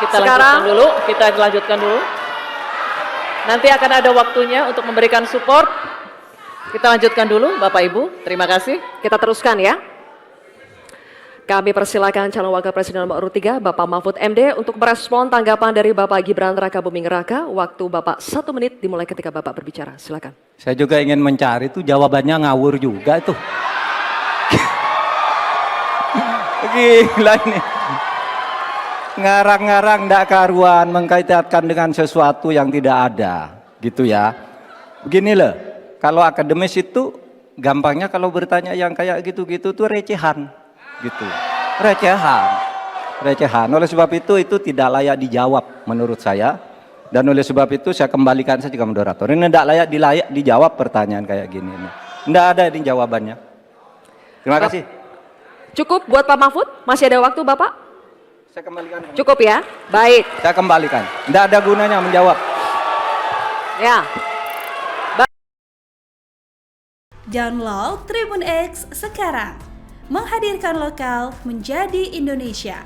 Kita lanjutkan dulu. Nanti akan ada waktunya untuk memberikan support. Kita lanjutkan dulu, Bapak Ibu. Terima kasih. Kita teruskan ya. Kami persilakan calon wakil presiden nomor urut 3, Bapak Mahfud MD, untuk merespon tanggapan dari Bapak Gibran Raka Buming Raka. Waktu Bapak 1 menit dimulai ketika Bapak berbicara. Silakan. Saya juga ingin mencari itu jawabannya ngawur juga itu. Gila ini. Ngarang-ngarang ndak karuan mengkaitkan dengan sesuatu yang tidak ada. Gitu ya. Begini loh, kalau akademis itu gampangnya kalau bertanya yang kayak gitu-gitu tuh recehan. Gitu, recehan. Oleh sebab itu tidak layak dijawab menurut saya, dan oleh sebab itu saya kembalikan saja ke moderator. Ini tidak layak dijawab pertanyaan kayak gini. Tidak ada ini jawabannya. Terima kasih. Cukup buat Pak Mahfud? Masih ada waktu Bapak? Saya kembalikan. Cukup ya, baik. Saya kembalikan. Tidak ada gunanya menjawab. Ya. Download Tribun X sekarang. Menghadirkan lokal menjadi Indonesia.